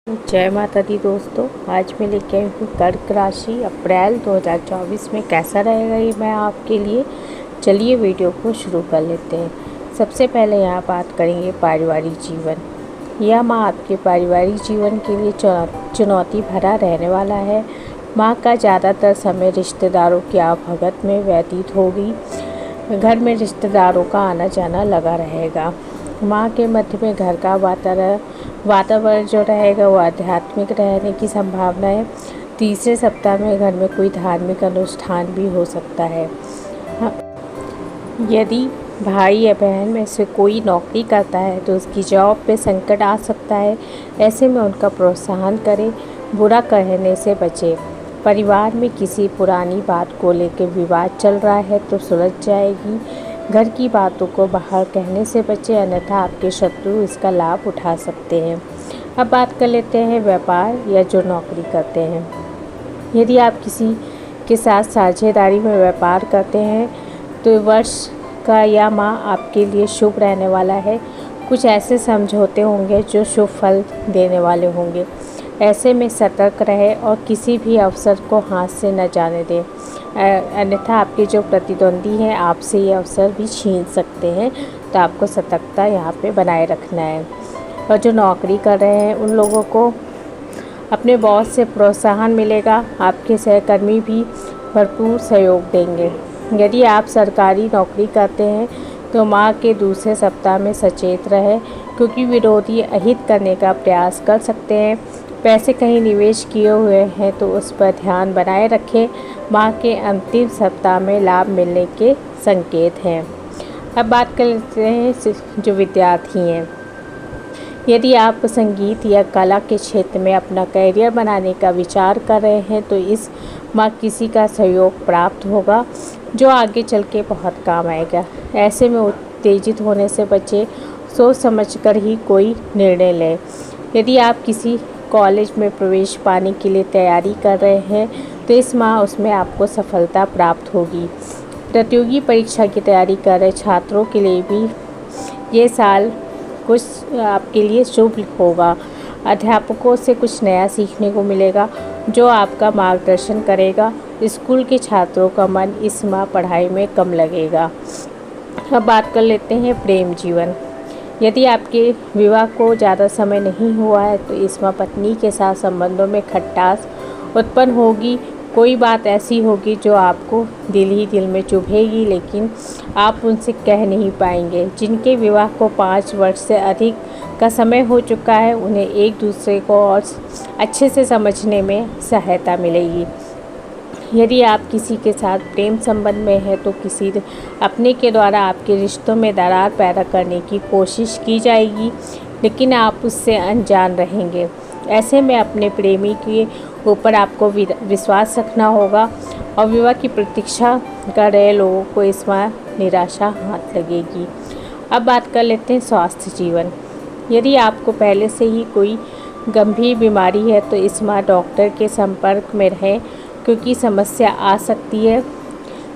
जय माता दी दोस्तों। आज मैं लेके आई हूँ कर्क राशि अप्रैल 2024 में कैसा रहेगा ये मैं आपके लिए। चलिए वीडियो को शुरू कर लेते हैं। सबसे पहले यहाँ बात करेंगे पारिवारिक जीवन। यह माह आपके पारिवारिक जीवन के लिए चुनौती भरा रहने वाला है। माह का ज़्यादातर समय रिश्तेदारों की आवभगत में व्यतीत होगी। घर में रिश्तेदारों का आना जाना लगा रहेगा। माह के मध्य में घर का वातावरण जो रहेगा वो आध्यात्मिक रहने की संभावना है। तीसरे सप्ताह में घर में कोई धार्मिक अनुष्ठान भी हो सकता है। यदि भाई या बहन में से कोई नौकरी करता है तो उसकी जॉब पे संकट आ सकता है। ऐसे में उनका प्रोत्साहन करें, बुरा कहने से बचें। परिवार में किसी पुरानी बात को लेकर विवाद चल रहा है तो सुलझ जाएगी। घर की बातों को बाहर कहने से बचें, अन्यथा आपके शत्रु इसका लाभ उठा सकते हैं। अब बात कर लेते हैं व्यापार या जो नौकरी करते हैं। यदि आप किसी के साथ साझेदारी में व्यापार करते हैं तो वर्ष का यह माह आपके लिए शुभ रहने वाला है। कुछ ऐसे समझौते होंगे जो शुभ फल देने वाले होंगे। ऐसे में सतर्क रहें और किसी भी अवसर को हाथ से न जाने दें, अन्यथा आपके जो प्रतिद्वंदी हैं आपसे ये अवसर भी छीन सकते हैं। तो आपको सतर्कता यहाँ पे बनाए रखना है। और जो नौकरी कर रहे हैं उन लोगों को अपने बॉस से प्रोत्साहन मिलेगा। आपके सहकर्मी भी भरपूर सहयोग देंगे। यदि आप सरकारी नौकरी करते हैं तो माह के दूसरे सप्ताह में सचेत रहें, क्योंकि विरोधी अहित करने का प्रयास कर सकते हैं। पैसे कहीं निवेश किए हुए हैं तो उस पर ध्यान बनाए रखें। माह के अंतिम सप्ताह में लाभ मिलने के संकेत हैं। अब बात कर लेते हैं जो विद्यार्थी हैं। यदि आप संगीत या कला के क्षेत्र में अपना करियर बनाने का विचार कर रहे हैं तो इस माह किसी का सहयोग प्राप्त होगा जो आगे चल के बहुत काम आएगा। ऐसे में उत्तेजित होने से बचें, सोच समझकर ही कोई निर्णय लें। यदि आप किसी कॉलेज में प्रवेश पाने के लिए तैयारी कर रहे हैं तो इस माह उसमें आपको सफलता प्राप्त होगी। प्रतियोगी परीक्षा की तैयारी कर रहे छात्रों के लिए भी ये साल कुछ आपके लिए शुभ होगा। अध्यापकों से कुछ नया सीखने को मिलेगा जो आपका मार्गदर्शन करेगा। स्कूल के छात्रों का मन इस माह पढ़ाई में कम लगेगा। अब बात कर लेते हैं प्रेम जीवन। यदि आपके विवाह को ज़्यादा समय नहीं हुआ है तो इस माह पत्नी के साथ संबंधों में खटास उत्पन्न होगी। कोई बात ऐसी होगी जो आपको दिल ही दिल में चुभेगी, लेकिन आप उनसे कह नहीं पाएंगे। जिनके विवाह को 5 वर्ष से अधिक का समय हो चुका है उन्हें एक दूसरे को और अच्छे से समझने में सहायता मिलेगी। यदि आप किसी के साथ प्रेम संबंध में हैं तो किसी अपने के द्वारा आपके रिश्तों में दरार पैदा करने की कोशिश की जाएगी, लेकिन आप उससे अनजान रहेंगे। ऐसे में अपने प्रेमी के ऊपर आपको विश्वास रखना होगा और विवाह की प्रतीक्षा कर रहे लोगों को इस माह निराशा हाथ लगेगी। अब बात कर लेते हैं स्वास्थ्य जीवन। यदि आपको पहले से ही कोई गंभीर बीमारी है तो इस माह डॉक्टर के संपर्क में रहें, क्योंकि समस्या आ सकती है।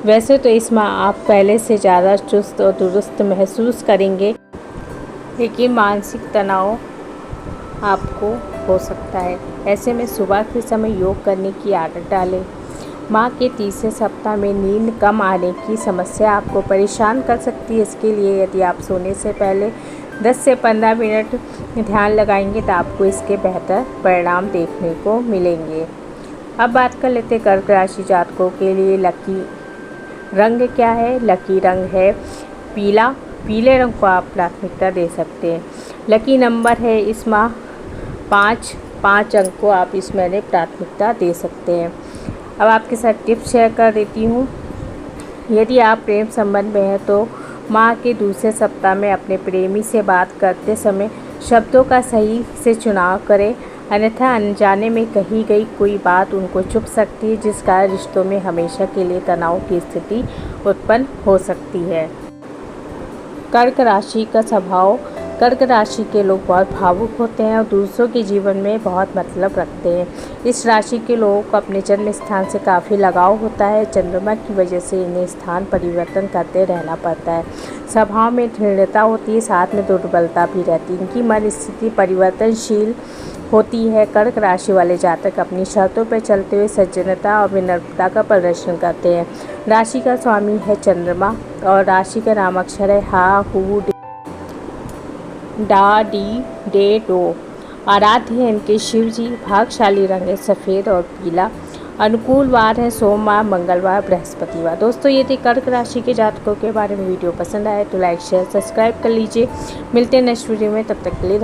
वैसे तो इस माह आप पहले से ज़्यादा चुस्त और दुरुस्त महसूस करेंगे, लेकिन मानसिक तनाव आपको हो सकता है। ऐसे में सुबह के समय योग करने की आदत डालें। माह के तीसरे सप्ताह में नींद कम आने की समस्या आपको परेशान कर सकती है। इसके लिए यदि आप सोने से पहले 10 से 15 मिनट ध्यान लगाएंगे तो आपको इसके बेहतर परिणाम देखने को मिलेंगे। अब बात कर लेते हैं कर्क राशि जातकों के लिए लकी रंग क्या है। लकी रंग है पीला। पीले रंग को आप प्राथमिकता दे सकते हैं। लकी नंबर है इस माह 5 अंक को आप इस महीने प्राथमिकता दे सकते हैं। अब आपके साथ टिप्स शेयर कर देती हूँ। यदि आप प्रेम संबंध में हैं तो माह के दूसरे सप्ताह में अपने प्रेमी से बात करते समय शब्दों का सही से चुनाव करें, अन्यथा अनजाने में कही गई कोई बात उनको चुभ सकती है, जिस कारण रिश्तों में हमेशा के लिए तनाव की स्थिति उत्पन्न हो सकती है। कर्क राशि का स्वभाव। कर्क राशि के लोग बहुत भावुक होते हैं और दूसरों के जीवन में बहुत मतलब रखते हैं। इस राशि के लोगों को अपने जन्म स्थान से काफ़ी लगाव होता है। चंद्रमा की वजह से इन्हें स्थान परिवर्तन करते रहना पड़ता है। स्वभाव में दृढ़ता होती है, साथ में दुर्बलता भी रहती है। इनकी मन स्थिति परिवर्तनशील होती है। कर्क राशि वाले जातक अपनी शर्तों पर चलते हुए सज्जनता और विनम्रता का प्रदर्शन करते हैं। राशि का स्वामी है चंद्रमा और राशि का नामाक्षर है हा हू डा डी डे डो। आराध्य है इनके शिव जी। भाग्यशाली रंग है सफ़ेद और पीला। अनुकूल वार है सोमवार, मंगलवार, बृहस्पतिवार। दोस्तों ये थी कर्क राशि के जातकों के बारे में। वीडियो पसंद आए तो लाइक शेयर सब्सक्राइब कर लीजिए। मिलते हैं नेक्स्ट वीडियो में, तब तक के लिए